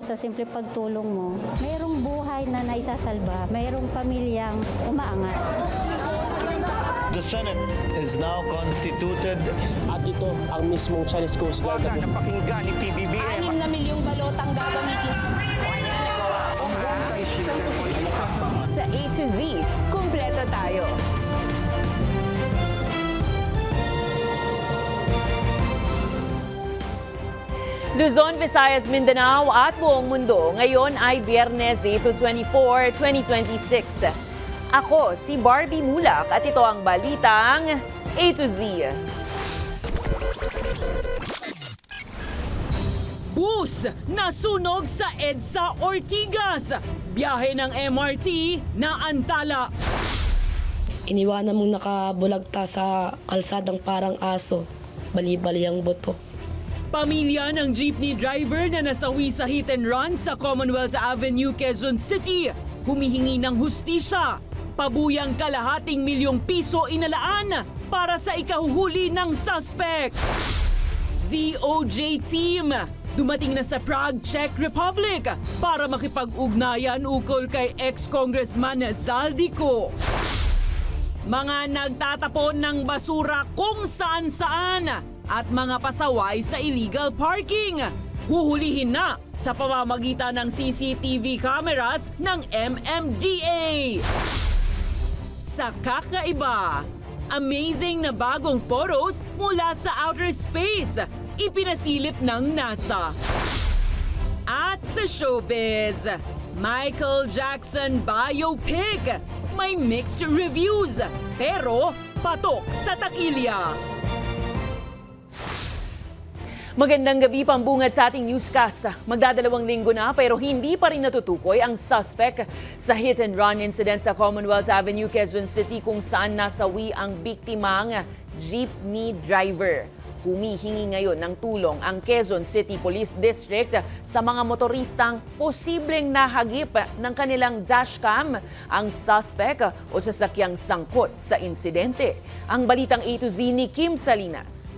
Sa simple pagtulong mo, mayroong buhay na naisasalba, mayroong pamilyang umaangat. The Senate is now constituted. At ito ang mismong Chinese Coast Guard na Napakinggan ni PBBM. 6 na milyong balotang gagamitin. Sa A to Z, kumpleto tayo. Luzon, Visayas, Mindanao at buong mundo. Ngayon ay Biyernes, April 24, 2026. Ako si Barbie Mulak at ito ang balitang A to Z. Bus nasunog sa EDSA Ortigas. Biyahe ng MRT na antala. Iniwanan mong nakabulagta sa kalsadang parang aso, bali-bali ang buto. Pamilya ng jeepney driver na nasawi sa hit and run sa Commonwealth Avenue, Quezon City, humihingi ng hustisya. Pabuyang kalahating milyong piso inalaan para sa ikahuhuli ng suspect. DOJ team dumating na sa Prague, Czech Republic para makipag-ugnayan ukol kay ex-congressman Zaldico. Mga nagtatapon ng basura kung saan-saan at mga pasaway sa illegal parking. Huhulihin na sa pamamagitan ng CCTV cameras ng MMDA. Sa kakaiba, amazing na bagong photos mula sa outer space, ipinasilip ng NASA. At sa showbiz, Michael Jackson biopic, may mixed reviews, pero patok sa takilya. Magandang gabi, pambungad sa ating newscast. Magdadalawang linggo na pero hindi pa rin natutukoy ang suspect sa hit and run incident sa Commonwealth Avenue, Quezon City kung saan nasawi ang biktimang jeepney driver. Humihingi ngayon ng tulong ang Quezon City Police District sa mga motoristang posibleng nahagip ng kanilang dashcam ang suspect o sasakyang sangkot sa insidente. Ang balitang A to Z ni Kim Salinas.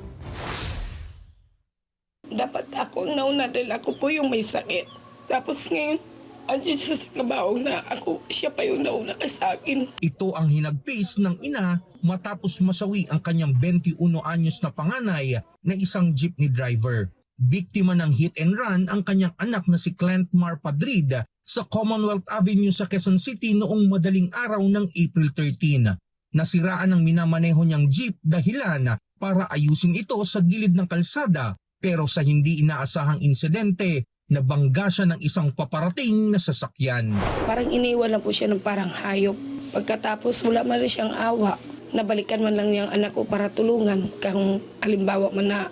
Dapat ako nauna dahil ako po yung may sakit. Tapos ngayon, andiyan siya sa kabaong na ako, siya pa yung nauna kay sa akin. Ito ang hinagpis ng ina matapos masawi ang kanyang 21 anyos na panganay na isang jeepney driver. Biktima ng hit and run ang kanyang anak na si Clint Mar Padrid sa Commonwealth Avenue sa Quezon City noong madaling araw ng April 13. Nasiraan ang minamaneho niyang jeep dahilan para ayusin ito sa gilid ng kalsada. Pero sa hindi inaasahang insidente, nabangga siya ng isang paparating na sasakyan. Parang iniwan lang po siya ng parang hayop. Pagkatapos wala man rin siyang awa, nabalikan man lang niyang anak ko para tulungan. Kung halimbawa man na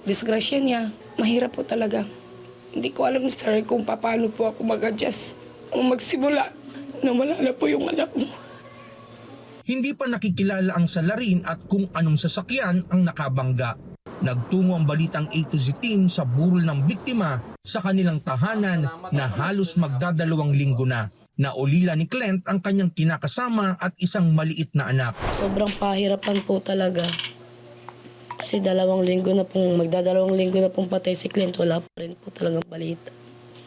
disgrasya niya, mahirap po talaga. Hindi ko alam, sir, kung paano po ako mag-adjust o magsimula na wala na po yung anak mo. Hindi pa nakikilala ang salarin at kung anong sasakyan ang nakabangga. Nagtungo ang balitang A to Z team sa burol ng biktima sa kanilang tahanan na halos magdadalawang linggo na. Naulila ni Clint ang kanyang kinakasama at isang maliit na anak. Sobrang pahirapan po talaga. Kasi magdadalawang linggo na pong patay si Clint, wala pa rin po talagang balita.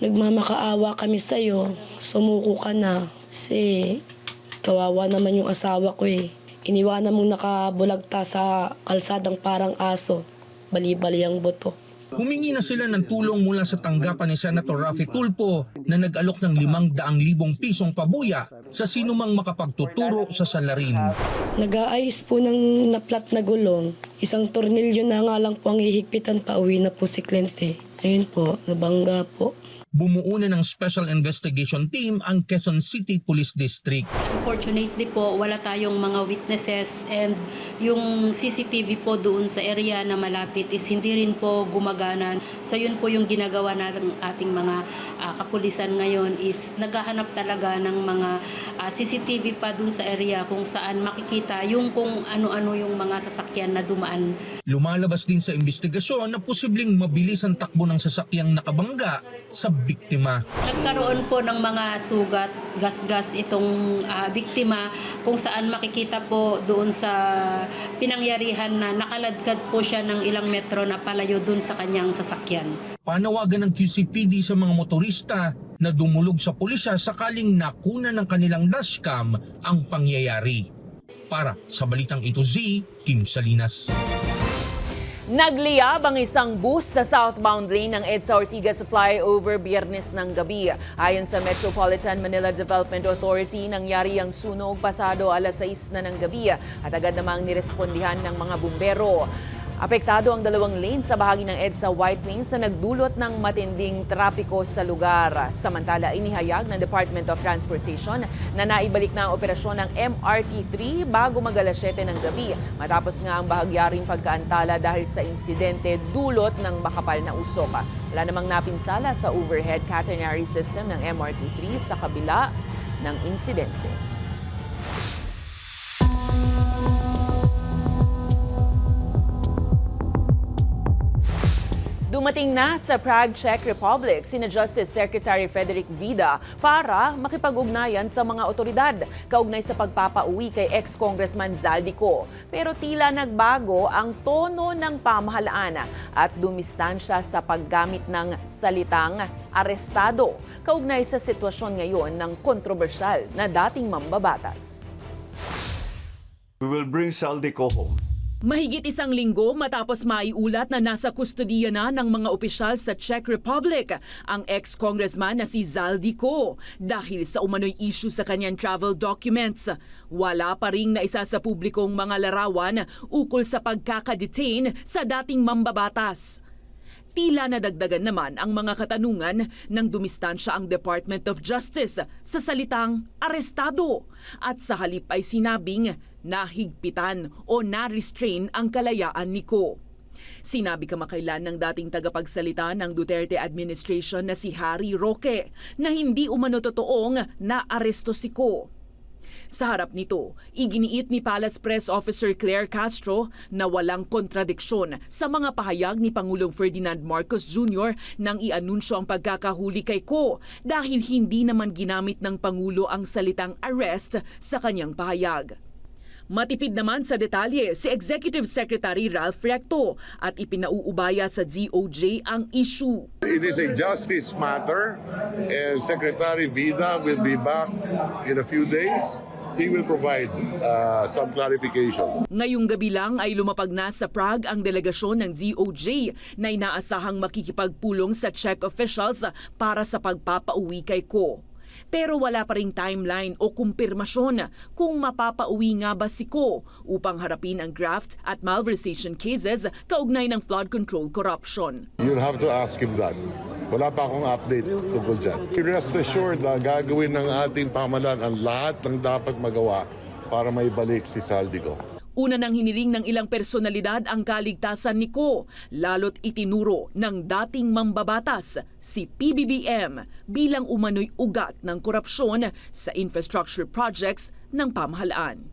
Nagmamakaawa kami sa'yo, sumuko ka na. Kasi kawawa naman yung asawa ko eh. Iniwanan mong nakabulagta sa kalsadang parang aso, bali-bali ang buto. Humingi na sila ng tulong mula sa tanggapan ni Senator Raffy Tulfo na nag-alok ng 500,000 pisong pabuya sa sinumang makapagtuturo sa salarin. Nag-aayos po ng naplat na gulong. Isang tornilyo na nga lang po ang ihigpitan, pauwi na po si Clint eh. Ayun po, nabangga po. Bumuo na ng Special Investigation Team ang Quezon City Police District. Unfortunately po, wala tayong mga witnesses and yung CCTV po doon sa area na malapit is hindi rin po gumagana. So yun po yung ginagawa ng ating mga kapulisan ngayon is naghahanap talaga ng mga CCTV pa doon sa area kung saan makikita yung kung ano-ano yung mga sasakyan na dumaan Lumalabas din sa investigasyon na posibleng mabilis ang takbo ng sasakyang nakabangga sa biktima. Nagkaroon po ng mga sugat, gas-gas itong biktima kung saan makikita po doon sa pinangyarihan na nakaladkad po siya ng ilang metro na palayo doon sa kanyang sasakyan. Panawagan ng QCPD sa mga motorista na dumulog sa pulisya sakaling nakuna ng kanilang dashcam ang pangyayari. Para sa Balitang Ito Z, Kim Salinas. Nagliyab ang isang bus sa southbound lane ng EDSA Ortigas flyover Biyernes ng gabi. Ayon sa Metropolitan Manila Development Authority, nangyari ang sunog pasado alas 6 na ng gabi at agad namang nirespondihan ng mga bumbero. Apektado ang dalawang lane sa bahagi ng EDSA White Lanes na nagdulot ng matinding trapiko sa lugar. Samantala, inihayag ng Department of Transportation na naibalik na ang operasyon ng MRT-3 bago mag-alas 7 ng gabi matapos nga ang bahagyaring pagkaantala dahil sa insidente dulot ng makapal na usok. Wala namang napinsala sa overhead catenary system ng MRT-3 sa kabila ng insidente. Dumating na sa Prague, Czech Republic sina Justice Secretary Frederick Vida para makipag-ugnayan sa mga otoridad kaugnay sa pagpapauwi kay ex-congressman Zaldico. Pero tila nagbago ang tono ng pamahalaan at dumistansya sa paggamit ng salitang arestado kaugnay sa sitwasyon ngayon ng kontrobersyal na dating mambabatas. We will bring Zaldico home. Mahigit isang linggo matapos maiulat na nasa kustodiya na ng mga opisyal sa Czech Republic ang ex-congressman na si Zaldico dahil sa umano'y issue sa kanyang travel documents. Wala pa ring naisa sa publikong mga larawan ukol sa pagkakadetain sa dating mambabatas. Tila nadagdagan naman ang mga katanungan nang dumistansya ang Department of Justice sa salitang arestado at sa halip ay sinabing nahigpitan o na-restrain ang kalayaan ni Ko. Sinabi kamakailan ng dating tagapagsalita ng Duterte administration na si Harry Roque na hindi umano totoong na-aresto si Ko. Sa harap nito, iginiit ni Palace Press Officer Claire Castro na walang kontradiksyon sa mga pahayag ni Pangulong Ferdinand Marcos Jr. nang ianunsyo ang pagkakahuli kay Ko dahil hindi naman ginamit ng Pangulo ang salitang arrest sa kanyang pahayag. Matipid naman sa detalye si Executive Secretary Ralph Recto at ipinauubaya sa DOJ ang issue. It is a justice matter and Secretary Vida will be back in a few days. He will provide some clarification. Ngayong gabi lang ay lumapag na sa Prague ang delegasyon ng DOJ na inaasahang makikipagpulong sa Czech officials para sa pagpapauwi kay Ko. Pero wala pa ring timeline o kumpirmasyon kung mapapauwi nga ba si Ko upang harapin ang graft at malversation cases kaugnay ng flood control corruption. You'll have to ask him that. Wala pa akong update tungkol dyan. Rest assured na gagawin ng ating pamahalaan ang lahat ng dapat magawa para maibalik si Zaldico. Una nang hiniling ng ilang personalidad ang kaligtasan ni Ko, lalo't itinuro ng dating mambabatas si PBBM bilang umano'y ugat ng korupsyon sa infrastructure projects ng pamahalaan.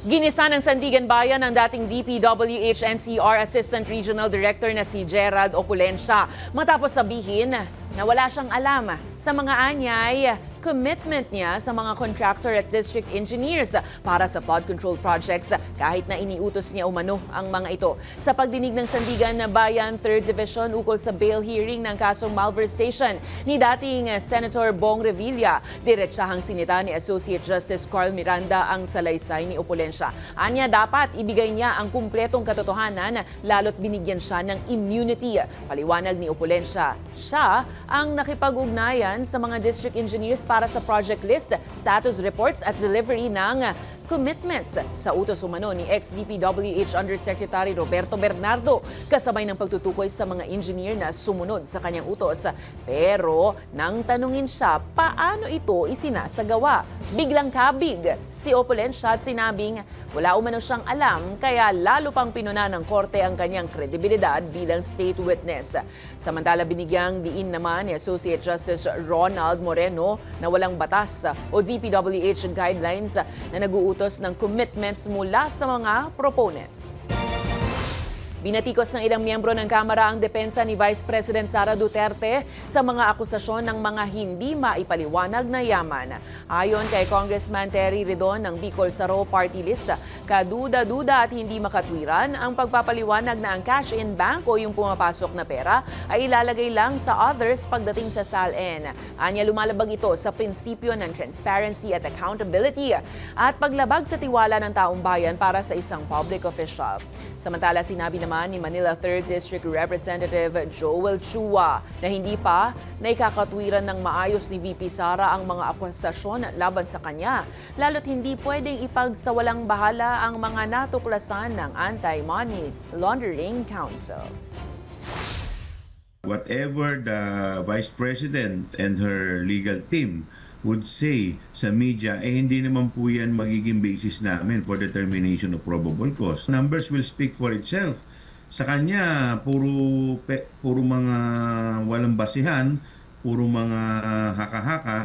Ginisa ng Sandigan Bayan ang dating DPWH NCR Assistant Regional Director na si Gerald Opulencia matapos sabihin na wala siyang alam sa mga anyay commitment niya sa mga contractor at district engineers para sa flood control projects kahit na iniutos niya umano ang mga ito. Sa pagdinig ng Sandigan Bayan 3rd Division ukol sa bail hearing ng kasong malversation ni dating Senator Bong Revilla, diretsahang sinita ni Associate Justice Carl Miranda ang salaysay ni Opulencia. Anya dapat ibigay niya ang kumpletong katotohanan lalo't binigyan siya ng immunity. Paliwanag ni Opulencia, siya ang nakipag-ugnayan sa mga district engineers para sa project list, status reports at delivery ng commitments sa utos umano ni ex-DPWH Undersecretary Roberto Bernardo kasabay ng pagtutukoy sa mga engineer na sumunod sa kanyang utos. Pero nang tanungin siya paano ito isinasagawa, biglang kabig si Opulencia at sinabing wala umano siyang alam kaya lalo pang pinuna ng korte ang kanyang kredibilidad bilang state witness. Samantala binigyang diin naman ni Associate Justice Ronald Moreno na walang batas o DPWH guidelines na nag-uutos ng commitments mula sa mga proponent. Binatikos ng ilang miyembro ng Kamara ang depensa ni Vice President Sara Duterte sa mga akusasyon ng mga hindi maipaliwanag na yaman. Ayon kay Congressman Terry Ridon ng Bicol Saro Party List, kaduda-duda at hindi makatwiran ang pagpapaliwanag na ang cash-in bank o yung pumapasok na pera ay ilalagay lang sa others pagdating sa SALN. Anya lumalabag ito sa prinsipyo ng transparency at accountability at paglabag sa tiwala ng taong bayan para sa isang public official. Samantala, sinabi naman ni Manila 3rd District Representative Joel Chua na hindi pa naikakatwiran ng maayos ni VP Sara ang mga akusasyon laban sa kanya, lalo't hindi pwedeng ipagsawalang bahala ang mga natuklasan ng Anti-Money Laundering Council. Whatever the Vice President and her legal team would say sa media, hindi naman po yan magiging basis namin for determination of probable cause. Numbers will speak for itself. Sa kanya, puro mga walang basihan, puro mga haka-haka.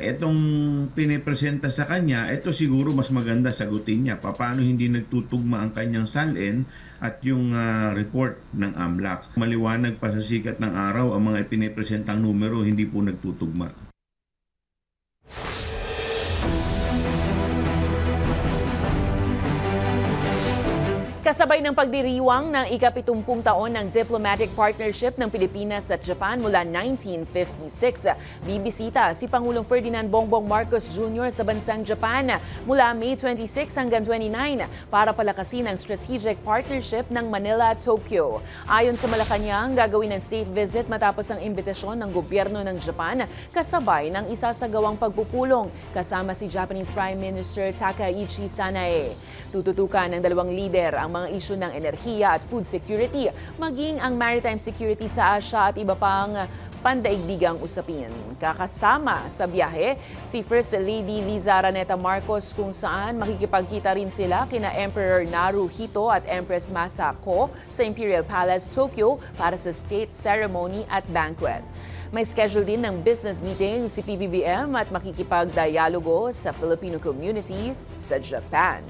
Etong pinipresenta sa kanya, ito siguro mas maganda sagutin niya. Paano hindi nagtutugma ang kanyang SALN at yung report ng AMLAC. Maliwanag pa sa sikat ng araw ang mga ipinipresentang numero hindi po nagtutugma. Kasabay ng pagdiriwang ng ika-70 taon ng diplomatic partnership ng Pilipinas at Japan mula 1956, bibisita si Pangulong Ferdinand Bongbong Marcos Jr. sa bansang Japan mula May 26 hanggang 29 para palakasin ang strategic partnership ng Manila at Tokyo. Ayon sa Malacanang, gagawin ang state visit matapos ang imbitasyon ng gobyerno ng Japan kasabay ng isasagawang pagpupulong kasama si Japanese Prime Minister Takaichi Sanae. Tututukan ng dalawang lider ang mga isyu ng enerhiya at food security, maging ang maritime security sa Asia at iba pang pandaigdigang usapin. Kakasama sa biyahe si First Lady Liza Araneta Marcos kung saan makikipagkita rin sila kina Emperor Naruhito at Empress Masako sa Imperial Palace, Tokyo para sa state ceremony at banquet. May schedule din ng business meeting si PBBM at makikipagdialogo sa Filipino community sa Japan.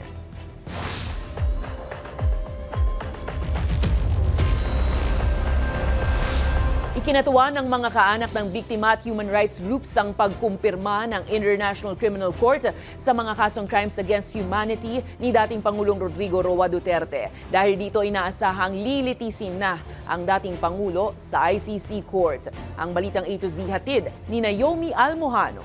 Ikinatuwa ng mga kaanak ng biktima at human rights groups ang pagkumpirma ng International Criminal Court sa mga kasong crimes against humanity ni dating Pangulong Rodrigo Roa Duterte. Dahil dito inaasahang lilitisin na ang dating Pangulo sa ICC Court. Ang balitang A to Z hatid ni Naomi Almohano.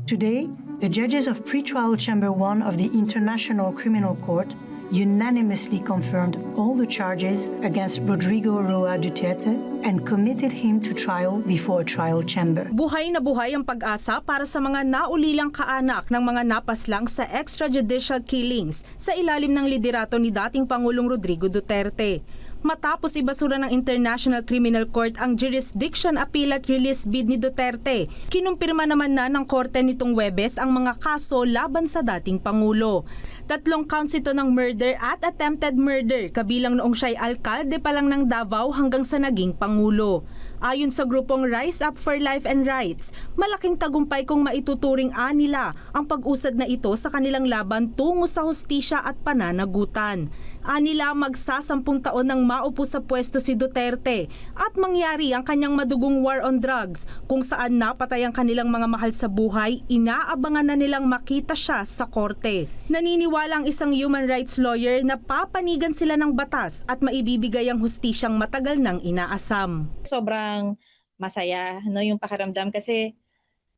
Today, the judges of Pretrial Chamber 1 of the International Criminal Court unanimously confirmed all the charges against Rodrigo Roa Duterte and committed him to trial before a trial chamber. Buhay na buhay ang pag-asa para sa mga naulilang kaanak ng mga napaslang sa extrajudicial killings sa ilalim ng liderato ni dating Pangulong Rodrigo Duterte. Matapos ibasura ng International Criminal Court ang jurisdiction appeal at release bid ni Duterte, kinumpirma naman na ng korte nitong Huwebes ang mga kaso laban sa dating Pangulo. 3 counts ito ng murder at attempted murder, kabilang noong siya'y alkalde pa lang ng Davao hanggang sa naging Pangulo. Ayon sa grupong Rise Up for Life and Rights, malaking tagumpay kung maituturing nila ang pag-usad na ito sa kanilang laban tungo sa hustisya at pananagutan. Anila magsasampung taon nang maupo sa pwesto si Duterte at mangyari ang kanyang madugong war on drugs kung saan napatay ang kanilang mga mahal sa buhay, inaabangan na nilang makita siya sa korte. Naniniwala ang isang human rights lawyer na papanigan sila ng batas at maibibigay ang hustisyang matagal nang inaasam. Sobrang masaya yung pakiramdam kasi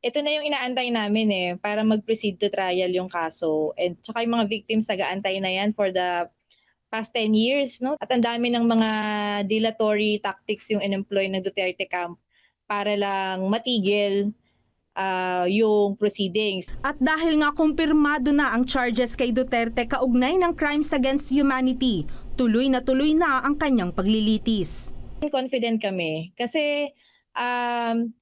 ito na yung inaantay namin para mag-proceed to trial yung kaso. And tsaka yung mga victims nag-aantay na yan for the past 10 years, no? At ang dami ng mga dilatory tactics yung in-employ ng Duterte camp para lang matigil yung proceedings. At dahil nga kumpirmado na ang charges kay Duterte kaugnay ng crimes against humanity, tuloy na ang kanyang paglilitis. Confident kami kasi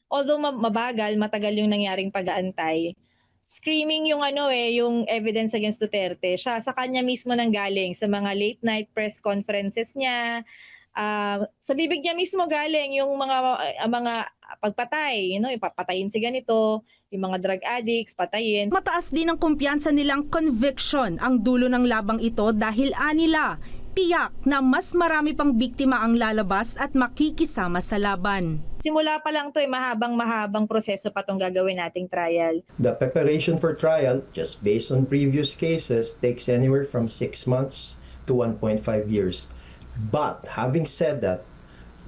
although mabagal, matagal yung nangyaring pag-aantay, screaming yung yung evidence against Duterte. Siya sa kanya mismo nanggaling sa mga late night press conferences niya, sa bibig niya mismo galing yung mga pagpatay, ipapatayin si ganito, yung mga drug addicts, patayin. Mataas din ang kumpiyansa nilang conviction ang dulo ng labang ito dahil anila, tiyak na mas marami pang biktima ang lalabas at makikisama sa laban. Simula pa lang to, mahabang proseso pa tong gagawin nating trial. The preparation for trial, just based on previous cases, takes anywhere from 6 months to 1.5 years. But having said that,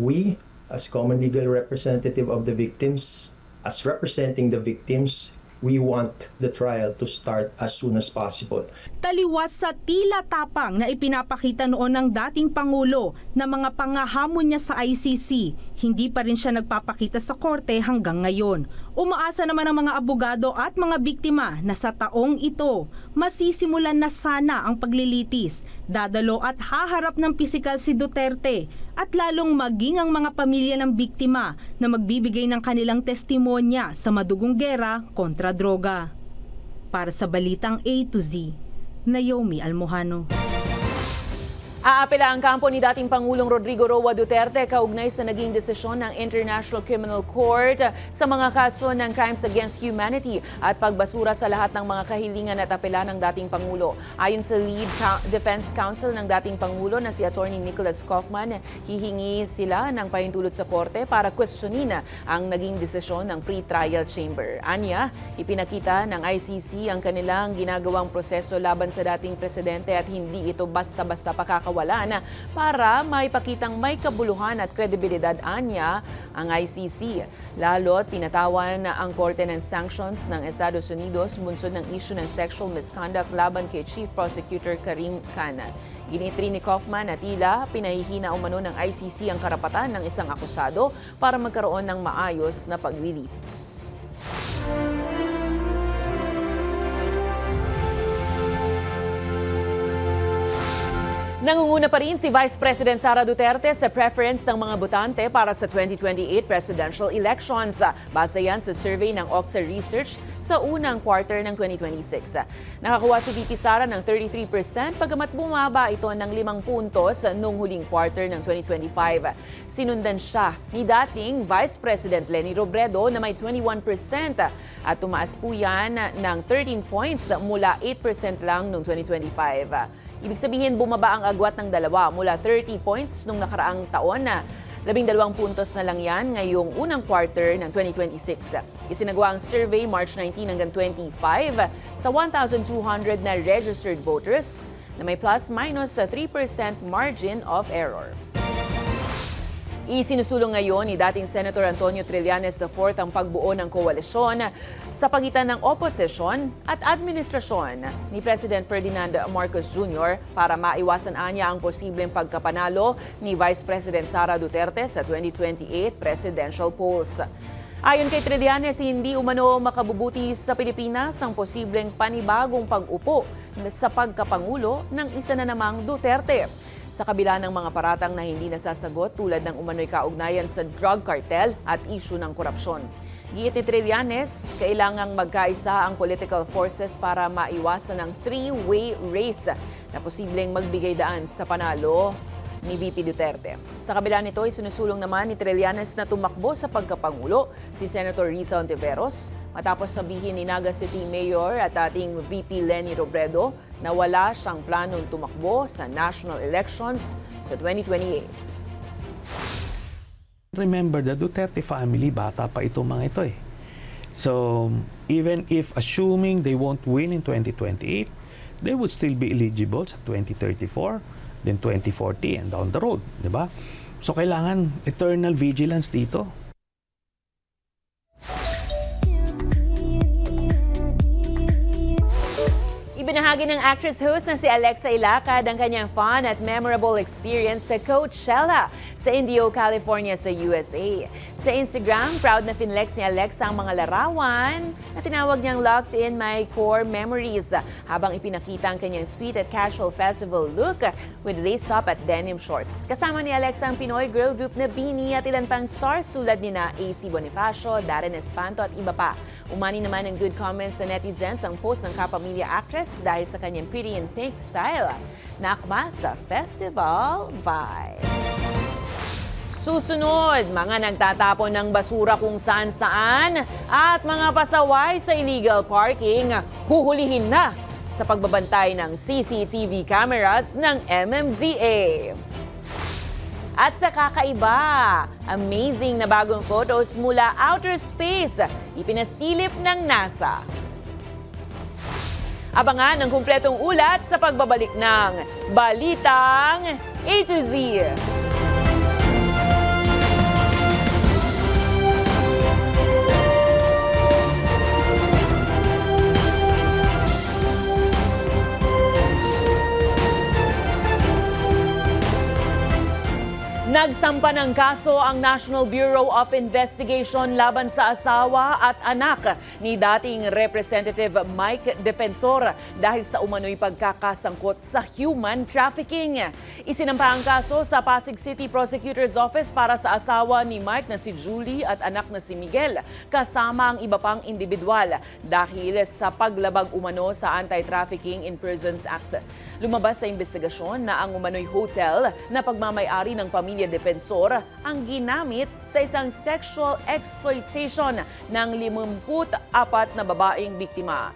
we, as common legal representative of the victims, as representing the victims, we want the trial to start as soon as possible. Taliwas sa tila tapang na ipinapakita noon ng dating Pangulo na mga pangahamon niya sa ICC, hindi pa rin siya nagpapakita sa korte hanggang ngayon. Umaasa naman ang mga abogado at mga biktima na sa taong ito, masisimulan na sana ang paglilitis, dadalo at haharap ng pisikal si Duterte at lalong maging ang mga pamilya ng biktima na magbibigay ng kanilang testimonya sa madugong gera kontra droga. Para sa Balitang A to Z, Naomi Almojano. Aapela ang kampo ni dating Pangulong Rodrigo Roa Duterte kaugnay sa naging desisyon ng International Criminal Court sa mga kaso ng crimes against humanity at pagbasura sa lahat ng mga kahilingan at apela ng dating Pangulo. Ayon sa lead defense counsel ng dating Pangulo na si Attorney Nicholas Kaufman, hihingi sila ng pahintulot sa korte para questionin ang naging desisyon ng pre-trial chamber. Anya, ipinakita ng ICC ang kanilang ginagawang proseso laban sa dating presidente at hindi ito basta-basta pakakawalan para maipakitang may kabuluhan at kredibilidad anya ang ICC. Lalo't pinatawan ang Korte ng Sanctions ng Estados Unidos bunsod ng issue ng sexual misconduct laban kay Chief Prosecutor Karim Khan. Ginitri ni Kaufman na tila pinahihina umano ng ICC ang karapatan ng isang akusado para magkaroon ng maayos na paglilitis. Nangunguna pa rin si Vice President Sara Duterte sa preference ng mga botante para sa 2028 presidential elections. Base yan sa survey ng Oxa Research sa unang quarter ng 2026. Nakakuha si VP Sara ng 33%, pagamat bumaba ito ng 5 puntos noong huling quarter ng 2025. Sinundan siya ni dating Vice President Leni Robredo na may 21% at tumaas po yan ng 13 points mula 8% lang noong 2025. Ibig sabihin, bumaba ang agwat ng dalawa mula 30 points nung nakaraang taon na 12 puntos na lang yan ngayong unang quarter ng 2026. Isinagawa ang survey March 19 hanggang 25 sa 1,200 na registered voters na may plus-minus 3% margin of error. Isinusulong ngayon ni dating Senator Antonio Trillanes IV ang pagbuo ng koalisyon sa pagitan ng oposisyon at administrasyon ni President Ferdinand Marcos Jr. para maiwasan anya ang posibleng pagkapanalo ni Vice President Sara Duterte sa 2028 presidential polls. Ayon kay Trillanes, hindi umano makabubuti sa Pilipinas ang posibleng panibagong pag-upo sa pagkapangulo ng isa na namang Duterte. Sa kabila ng mga paratang na hindi nasasagot tulad ng umano'y kaugnayan sa drug cartel at issue ng korupsyon. Giit ni Trillanes, kailangang magkaisa ang political forces para maiwasan ang three-way race na posibleng magbigay daan sa panalo ni VP Duterte. Sa kabila nito, isinusulong naman ni Trillanes na tumakbo sa pagkapangulo si Senator Risa Ontiveros matapos sabihin ni Naga City Mayor at ating VP Leni Robredo na wala siyang planong tumakbo sa national elections sa 2028. Remember, the Duterte family, bata pa itong mga ito eh. So, even if assuming they won't win in 2028, they would still be eligible sa 2034, then 2040 and down the road, di ba? So, kailangan eternal vigilance dito. Ibinahagi ng actress-host na si Alexa Ilacad ang kanyang fun at memorable experience sa Coachella sa Indio, California sa USA. Sa Instagram, proud na finlex ni Alexa ang mga larawan na tinawag niyang Locked in My Core Memories habang ipinakita ang kanyang sweet at casual festival look with lace top at denim shorts. Kasama ni Alexa ang Pinoy girl group na Beanie at ilan pang stars tulad ni na AC Bonifacio, Darren Espanto at iba pa. Umani naman ng good comments sa netizens ang post ng kapamilya actress dahil sa kanyang pretty and pink style na akma sa festival vibe. Susunod, mga nagtatapon ng basura kung saan-saan at mga pasaway sa illegal parking, huhulihin na sa pagbabantay ng CCTV cameras ng MMDA. At sa kakaiba, amazing na bagong photos mula outer space, ipinasilip ng NASA. Abangan ang kumpletong ulat sa pagbabalik ng Balitang A to Z. Nagsampa ng kaso ang National Bureau of Investigation laban sa asawa at anak ni dating Representative Mike Defensor dahil sa umano'y pagkakasangkot sa human trafficking. Isinampa ang kaso sa Pasig City Prosecutor's Office para sa asawa ni Mike na si Julie at anak na si Miguel, kasama ang iba pang individual dahil sa paglabag umano sa Anti-Trafficking in Persons Act. Lumabas sa investigasyon na ang umano'y hotel na pagmamay-ari ng pamilya Defensor ang ginamit sa isang sexual exploitation ng 54 na babaeng biktima.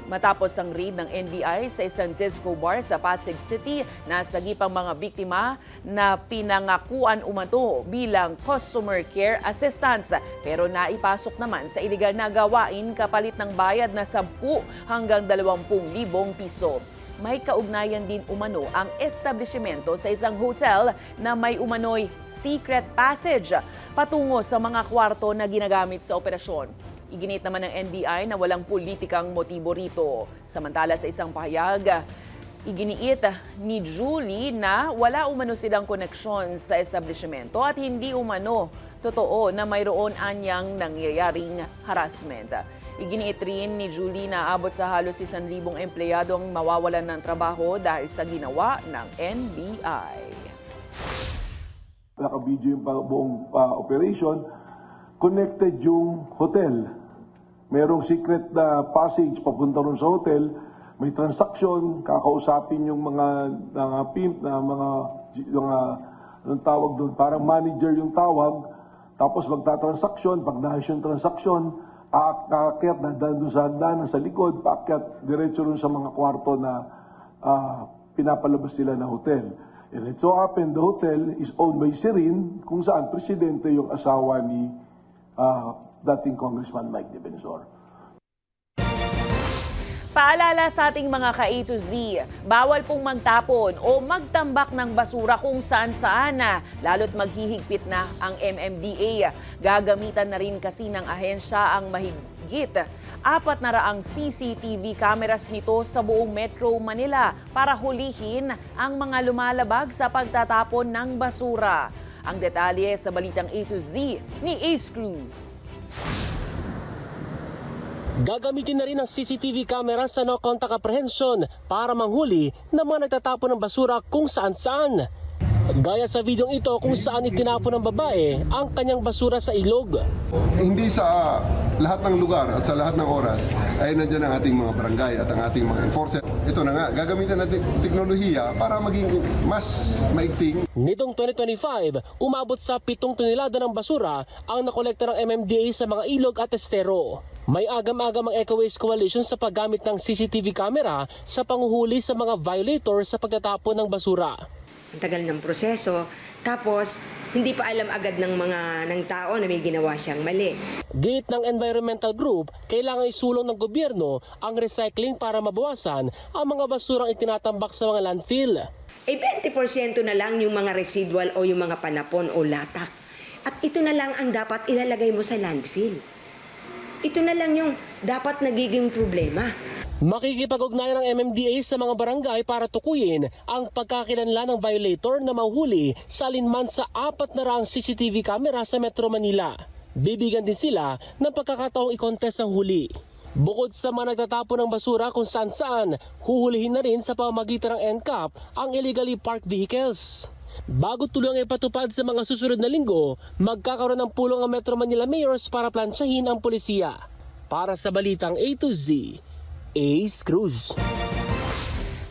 Matapos ang raid ng NBI sa isang disco bar sa Pasig City, nasagip ang mga biktima na pinangakuan umano bilang customer care assistants pero naipasok naman sa iligal na gawain kapalit ng bayad na 10 hanggang 20,000 piso. May kaugnayan din umano ang establishmento sa isang hotel na may umano'y secret passage patungo sa mga kwarto na ginagamit sa operasyon. Iginit naman ng NBI na walang politikang motibo rito. Samantala sa isang pahayag, iginiit ni Julie na wala umano silang koneksyon sa establishmento at hindi umano totoo na mayroon anyang nangyayaring harassment. Iginiit rin ni Julie na abot sa halos 1,000 empleyado ang mawawalan ng trabaho dahil sa ginawa ng NBI. Naka-video yung buong operation. Connected yung hotel. Merong secret na passage papunta ron sa hotel. May transaction, kakausapin yung mga pimp na mga anong tawag doon, parang manager yung tawag. Tapos magta-transaction, pag nahis yung transaction, aakyat na doon sa hagdanan sa likod, paakyat diretso rin sa mga kwarto na pinapalabas nila na hotel. And it so happened, the hotel is owned by Sirin, kung saan presidente yung asawa ni dating Congressman Mike Defensor. Paalala sa ating mga ka-A to Z, bawal pong magtapon o magtambak ng basura kung saan-saan na, lalo't maghihigpit na ang MMDA. Gagamitan na rin kasi ng ahensya ang mahigit 400 CCTV cameras nito sa buong Metro Manila para hulihin ang mga lumalabag sa pagtatapon ng basura. Ang detalye sa Balitang A to Z ni Ace Cruz. Gagamitin na rin ang CCTV camera sa no contact apprehension para manghuli ng mga nagtatapon ng basura kung saan-saan. Gaya sa videong ito kung saan itinapon ng babae ang kanyang basura sa ilog. Hindi sa lahat ng lugar at sa lahat ng oras ay nandiyan ang ating mga barangay at ang ating mga enforcer. Ito na nga, gagamitin natin teknolohiya para maging mas maigting. Nitong 2025, umabot sa 7 tonelada ng basura ang nakolekta ng MMDA sa mga ilog at estero. May agam-agam ang Eco Waste Coalition sa paggamit ng CCTV camera sa panguhuli sa mga violator sa pagtatapon ng basura. Ang tagal ng proseso, tapos hindi pa alam agad ng tao na may ginawa siyang mali. Gate ng environmental group, kailangan isulong ng gobyerno ang recycling para mabawasan ang mga basurang itinatambak sa mga landfill. 20% na lang yung mga residual o yung mga panapon o latak. At ito na lang ang dapat ilalagay mo sa landfill. Ito na lang yung dapat nagiging problema. Makikipag-ugnayan ng MMDA sa mga barangay para tukuyin ang pagkakilanlan ng violator na mahuli sa alinman sa 400 CCTV camera sa Metro Manila. Bibigyan din sila ng pagkakataong i-contest ang huli. Bukod sa mga nagtatapon ng basura kung saan-saan, huhulihin na rin sa pamamagitan ng NCAP ang illegally parked vehicles. Bago tuluyang ipatupad sa mga susunod na linggo, magkakaroon ng pulong ang Metro Manila Mayors para plansyahin ang polisiya. Para sa Balitang A to Z, Ace Cruz.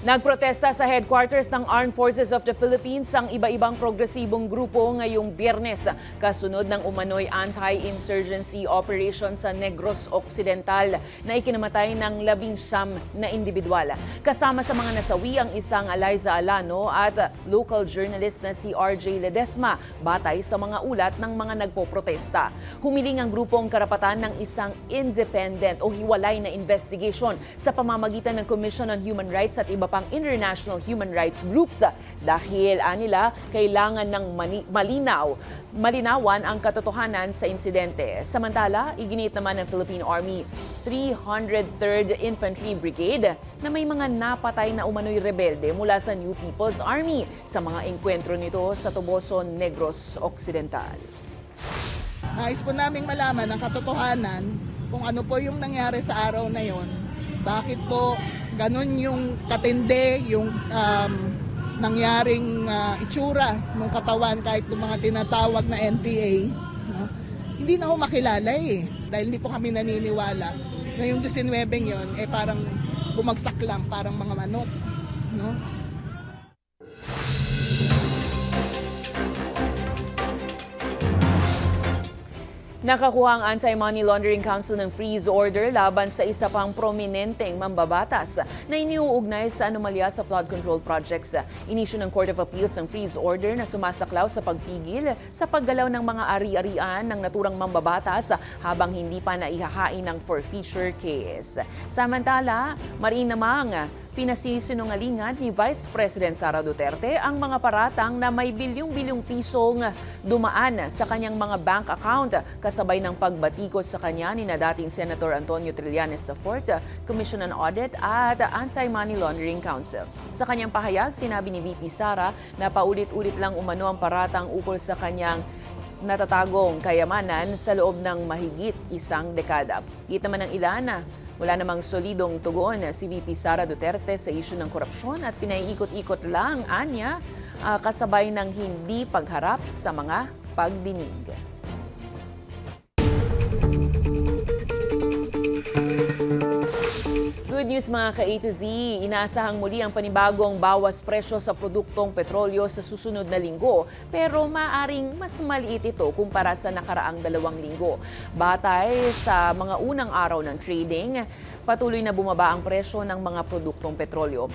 Nagprotesta sa headquarters ng Armed Forces of the Philippines ang iba-ibang progresibong grupo ngayong Biyernes kasunod ng umano'y anti-insurgency operation sa Negros Occidental na ikinamatay ng 19 na individual. Kasama sa mga nasawi ang isang Eliza Alano at local journalist na si RJ Ledesma batay sa mga ulat ng mga nagpoprotesta. Humiling ang grupong karapatan ng isang independent o hiwalay na investigation sa pamamagitan ng Commission on Human Rights at iba pang international human rights groups dahil anila kailangan ng malinawan ang katotohanan sa insidente. Samantala, iginit naman ng Philippine Army 303rd Infantry Brigade na may mga napatay na umano'y rebelde mula sa New People's Army sa mga engkwentro nito sa Tuboson, Negros Occidental. Nais po naming malaman ang katotohanan kung ano po yung nangyari sa araw na yon. Bakit po ganun yung katindi, yung nangyaring itsura ng katawan kahit ng mga tinatawag na NPA. No? Hindi na ho makilala dahil hindi po kami naniniwala na yung 19 yon parang bumagsak lang, parang mga manok. No? Nakakuha ang Anti-Money Laundering Council ng freeze order laban sa isa pang prominenteng mambabatas na iniuugnay sa anomalya sa flood control projects. Inisyu ng Court of Appeals ang freeze order na sumasaklaw sa pagpigil sa paggalaw ng mga ari-arian ng naturang mambabatas habang hindi pa naihahain ng forfeiture case. Samantala, mariin namang pinasisinungalingan ni Vice President Sara Duterte ang mga paratang na may bilyong-bilyong pisong dumaan sa kanyang mga bank account kasabay ng pagbatikos sa kanya ni na dating Senator Antonio Trillanes IV, Commission on Audit at Anti-Money Laundering Council. Sa kanyang pahayag, sinabi ni VP Sara na paulit-ulit lang umano ang paratang ukol sa kanyang natatagong kayamanan sa loob ng mahigit isang dekada. Git naman ng ilan na wala namang solidong tugon si VP Sara Duterte sa isyu ng korupsyon at pinaiikot-ikot lang anya kasabay ng hindi pagharap sa mga pagdinig. Good news mga ka-A to Z, inaasahang muli ang panibagong bawas presyo sa produktong petrolyo sa susunod na linggo pero maaring mas maliit ito kumpara sa nakaraang 2 linggo. Batay sa mga unang araw ng trading, patuloy na bumaba ang presyo ng mga produktong petrolyo.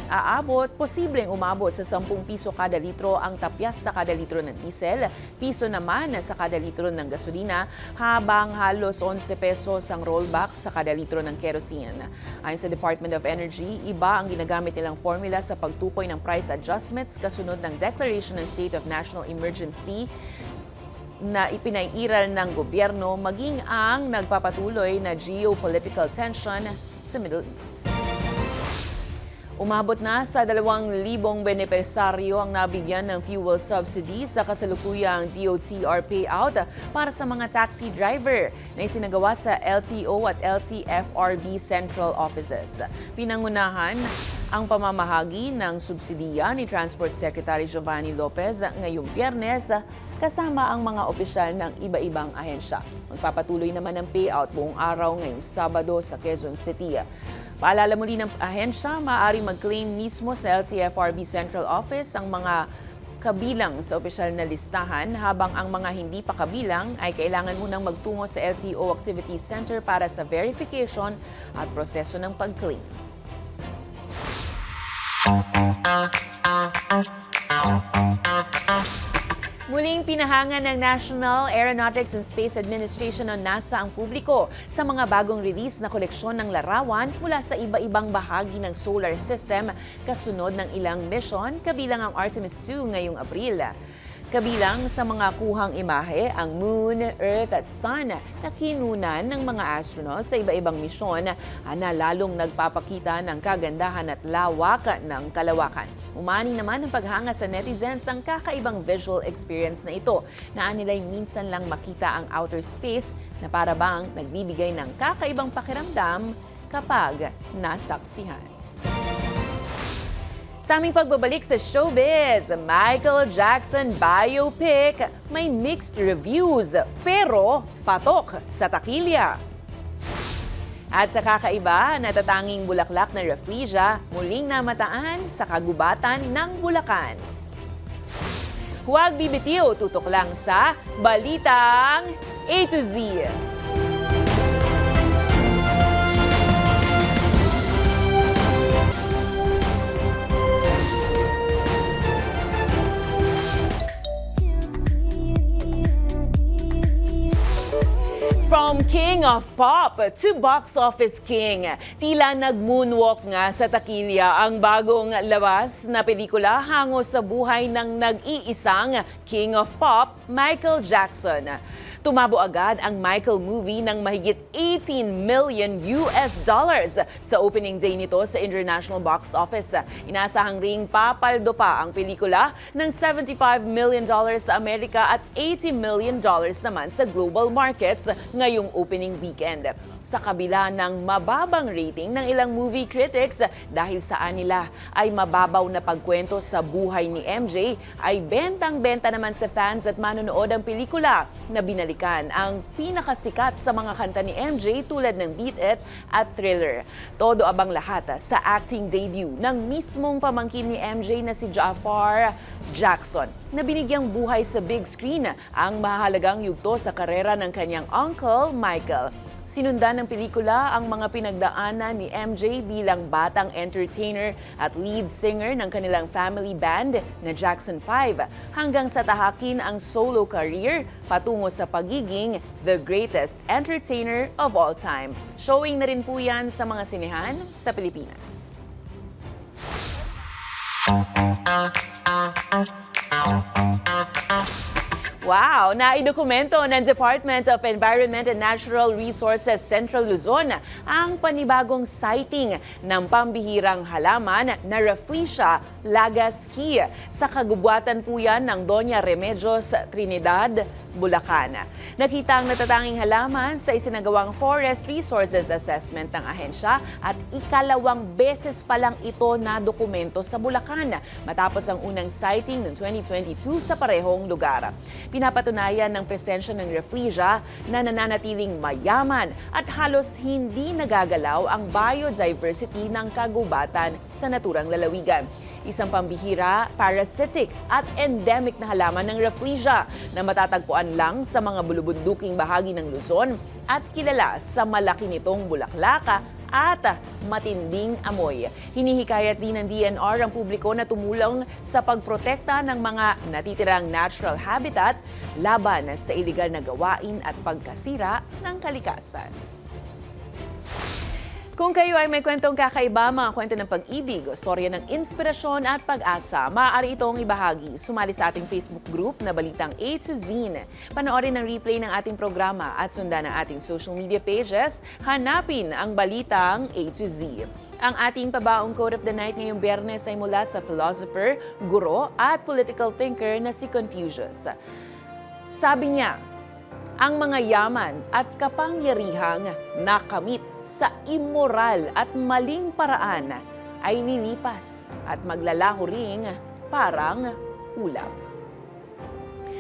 Posibleng umabot sa 10 piso kada litro ang tapyas sa kada litro ng diesel, piso naman sa kada litro ng gasolina, habang halos 11 pesos ang rollback sa kada litro ng kerosene. Ayon sa Department of Energy, iba ang ginagamit nilang formula sa pagtukoy ng price adjustments kasunod ng Declaration ng State of National Emergency na ipinairal ng gobyerno maging ang nagpapatuloy na geopolitical tension sa Middle East. Umabot na sa 2,000 benepisaryo ang nabigyan ng fuel subsidy sa kasalukuyang DOTR payout para sa mga taxi driver na isinagawa sa LTO at LTFRB central offices. Pinangunahan ang pamamahagi ng subsidiya ni Transport Secretary Giovanni Lopez ngayong Biyernes kasama ang mga opisyal ng iba-ibang ahensya. Magpapatuloy naman ang payout buong araw ngayong Sabado sa Quezon City. Paalala muli ng ahensya, maaaring mag-claim mismo sa LTFRB Central Office ang mga kabilang sa opisyal na listahan habang ang mga hindi pa kabilang ay kailangan munang magtungo sa LTO Activity Center para sa verification at proseso ng pag-claim. Muling pinahangan ng National Aeronautics and Space Administration o NASA ang publiko sa mga bagong release na koleksyon ng larawan mula sa iba-ibang bahagi ng solar system kasunod ng ilang mission kabilang ang Artemis 2 ngayong Abril. Kabilang sa mga kuhang imahe ang Moon, Earth at Sun na kinunan ng mga astronaut sa iba-ibang misyon na lalong nagpapakita ng kagandahan at lawak ng kalawakan. Umani naman ang paghanga sa netizens ang kakaibang visual experience na ito na anilay minsan lang makita ang outer space na para bang nagbibigay ng kakaibang pakiramdam kapag nasaksihan. Sa aming pagbabalik sa showbiz, Michael Jackson biopic may mixed reviews pero patok sa takilya. At sa kakaiba, natatanging bulaklak na Rafflesia muling namataan sa kagubatan ng Bulacan. Huwag bibitiw, tutok lang sa Balitang A to Z. From King of Pop to Box Office King, tila nag-moonwalk nga sa takilya ang bagong labas na pelikula hango sa buhay ng nag-iisang King of Pop, Michael Jackson. Tumabo agad ang Michael movie ng mahigit $18 million sa opening day nito sa international box office. Inasahang ring papaldo pa ang pelikula ng $75 million sa Amerika at $80 million naman sa global markets ngayong opening weekend. Sa kabila ng mababang rating ng ilang movie critics dahil saan nila ay mababaw na pagkwento sa buhay ni MJ, ay bentang-benta naman sa fans at manonood ang pelikula na binalikan ang pinakasikat sa mga kanta ni MJ tulad ng Beat It at Thriller. Todo abang lahat sa acting debut ng mismong pamangkin ni MJ na si Jafar Jackson na binigyang buhay sa big screen ang mahalagang yugto sa karera ng kanyang uncle Michael. Sinundan ng pelikula ang mga pinagdaanan ni MJ bilang batang entertainer at lead singer ng kanilang family band na Jackson 5 hanggang sa tahakin ang solo career patungo sa pagiging the greatest entertainer of all time. Showing na rin po yan sa mga sinehan sa Pilipinas. Wow! Naidokumento ng Department of Environment and Natural Resources Central Luzon ang panibagong sighting ng pambihirang halaman na Rafflesia lagaski sa kagubatan po yan ng Doña Remedios, Trinidad, Bulacan. Nakita ang natatanging halaman sa isinagawang Forest Resources Assessment ng ahensya at ikalawang beses pa lang ito na dokumento sa Bulacan matapos ang unang sighting noong 2022 sa parehong lugar. Pinapatunayan ng presensya ng Rafflesia na nananatiling mayaman at halos hindi nagagalaw ang biodiversity ng kagubatan sa naturang lalawigan. Isang pambihira, parasitic at endemic na halaman ng Rafflesia na matatagpuan lang sa mga bulubunduking bahagi ng Luzon at kilala sa malaki nitong bulaklaka at matinding amoy. Hinihikayat din ng DNR ang publiko na tumulong sa pagprotekta ng mga natitirang natural habitat laban sa iligal na gawain at pagkasira ng kalikasan. Kung kayo ay may kwentong kakaiba, mga kwento ng pag-ibig o storya ng inspirasyon at pag-asa, maaari itong ibahagi. Sumali sa ating Facebook group na Balitang A to Z. Panoorin ang replay ng ating programa at sundan ang ating social media pages. Hanapin ang Balitang A to Z. Ang ating pabaong quote of the night ngayong Biyernes ay mula sa philosopher, guro at political thinker na si Confucius. Sabi niya, ang mga yaman at kapangyarihang nakamit sa immoral at maling paraan ay lilipas at maglalaho ring parang ulap.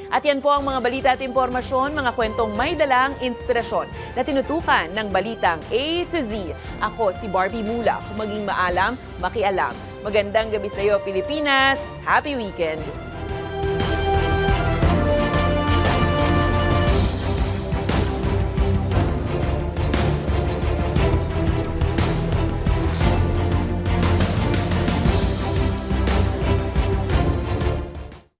At yan po ang mga balita at impormasyon, mga kwentong may dalang inspirasyon na tinutukan ng Balitang A to Z. Ako si Barbie Mulak, maging maalam, makialam. Magandang gabi sa iyo, Pilipinas. Happy weekend!